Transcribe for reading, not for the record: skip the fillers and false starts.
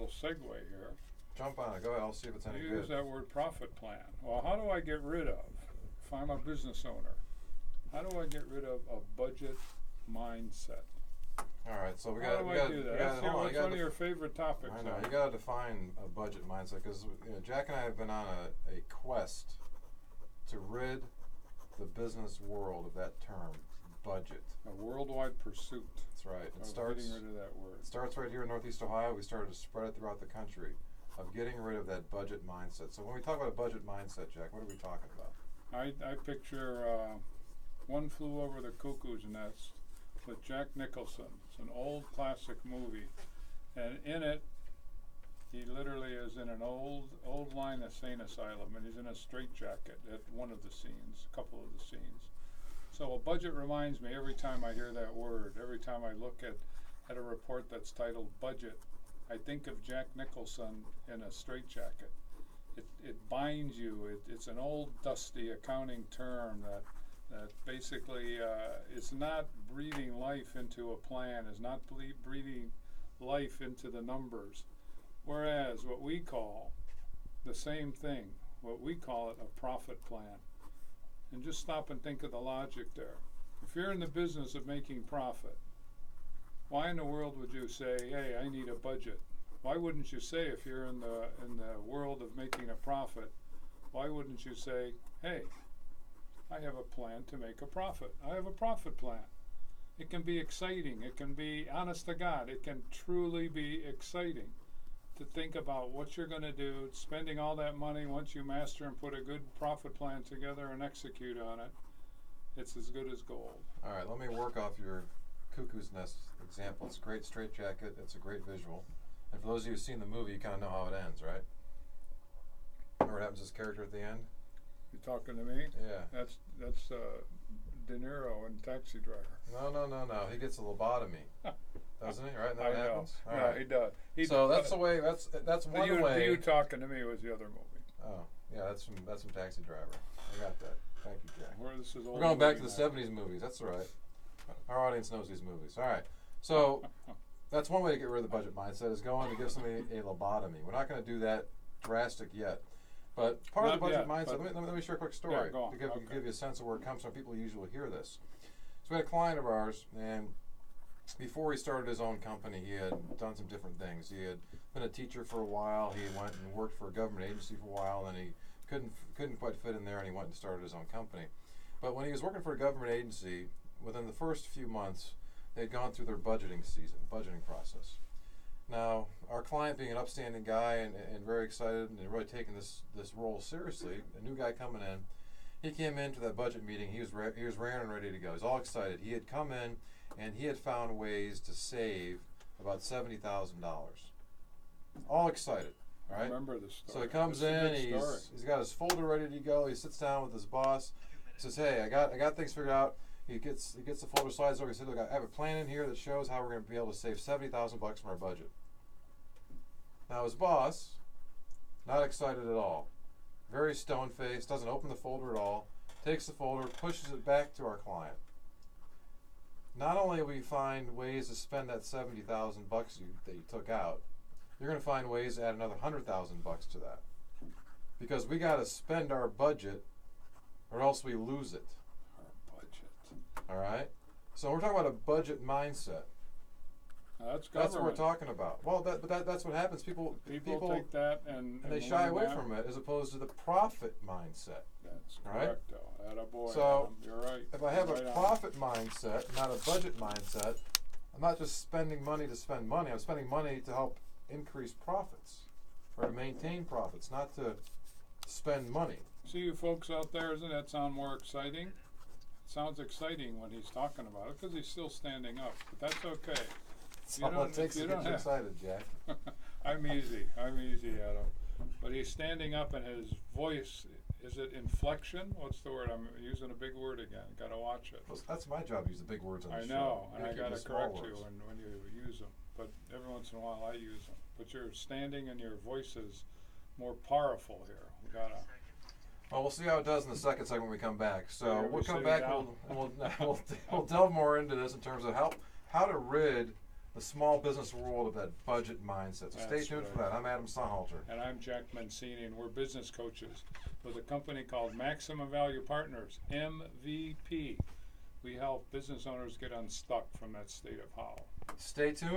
segue here. Jump on it. Go ahead. I'll see if it's any You good. use that word profit plan. Well, how do I get rid of, if I'm a business owner, how do I get rid of a budget mindset? All right, so we How got. do We I got. do that? That's one of your favorite topics. I know. You got to define a budget mindset because Jack and I have been on a quest to rid the business world of that term, budget. A worldwide pursuit. That's right. It of starts. getting rid of that word. It starts right here in Northeast Ohio. We started to spread it throughout the country, of getting rid of that budget mindset. So when we talk about a budget mindset, Jack, what are we talking about? I picture One Flew Over the Cuckoo's Nest with Jack Nicholson. It's an old classic movie, and in it, he literally is in an old line insane asylum, and he's in a straitjacket at one of the scenes, a couple of the scenes. So a budget reminds me every time I hear that word, every time I look at a report that's titled budget, I think of Jack Nicholson in a straitjacket. It binds you. It's an old dusty accounting term that basically is not breathing life into a plan, is not breathing life into the numbers. Whereas what we call the same thing, what we call it a profit plan. And just stop and think of the logic there. If you're in the business of making profit, why in the world would you say, hey, I need a budget? Why wouldn't you say, if you're in the world of making a profit, why wouldn't you say, hey, I have a plan to make a profit. I have a profit plan. It can be exciting. It can be, honest to God, it can truly be exciting to think about what you're going to do, spending all that money once you master and put a good profit plan together and execute on it. It's as good as gold. All right, let me work off your cuckoo's nest example. It's a great straitjacket. It's a great visual. And for those of you who've seen the movie, you kind of know how it ends, right? Remember what happens to this character at the end? You talking to me? Yeah. That's De Niro in Taxi Driver. No. He gets a lobotomy, doesn't he? Right? And that happens. All right. He does. So that's the way. That's one way. You talking to me was the other movie. Oh, yeah. That's from Taxi Driver. I got that. Thank you, Jack. We're going back to the '70s movies. That's all right. Our audience knows these movies. All right. So that's one way to get rid of the budget mindset is going to give somebody a lobotomy. We're not going to do that drastic yet. But part of the budget mindset, let me share a quick story to give you a sense of where it comes from. People usually hear this. So we had a client of ours, and before he started his own company, he had done some different things. He had been a teacher for a while. He went and worked for a government agency for a while, and he couldn't quite fit in there, and he went and started his own company. But when he was working for a government agency, within the first few months, they had gone through their budgeting process. Now, our client being an upstanding guy and very excited and really taking this role seriously, a new guy coming in, he came into that budget meeting. He was raring and ready to go. He was all excited. He had come in and he had found ways to save about $70,000. All excited, right? I remember this story. So he comes in. He's got his folder ready to go. He sits down with his boss. He says, "Hey, I got things figured out." He gets the folder, slides over. He said, "Look, I have a plan in here that shows how we're going to be able to save $70,000 from our budget." Now his boss, not excited at all, very stone-faced, doesn't open the folder at all, takes the folder, pushes it back to our client. Not only will we find ways to spend that $70,000 that you took out, you're going to find ways to add another $100,000 to that, because we got to spend our budget, or else we lose it. Our budget. All right. So we're talking about a budget mindset. That's what we're talking about. Well, that's what happens. People take that and they shy away from it, as opposed to the profit mindset. That's right? Correct, though. Attaboy, so you're right. If I have a profit mindset, not a budget mindset, I'm not just spending money to spend money. I'm spending money to help increase profits, or to maintain profits, not to spend money. See, you folks out there, doesn't that sound more exciting? It sounds exciting when he's talking about it because he's still standing up, but that's okay. That's all it takes to get you excited, Jack. I'm easy, Adam. But he's standing up and his voice, is it inflection? What's the word? I'm using a big word again. Got to watch it. Well, that's my job, to use the big words on the show. I know, and I got to correct words. you when you use them. But every once in a while I use them. But you're standing and your voice is more powerful here. We got to... Well, we'll see how it does in the second segment when we come back. So we'll come back and we'll delve more into this in terms of how to rid the small business world of that budget mindset. So stay That's tuned for right. that. I'm Adam Sahalter. And I'm Jack Mancini, and we're business coaches with a company called Maximum Value Partners, MVP. We help business owners get unstuck from that state of how. Stay tuned.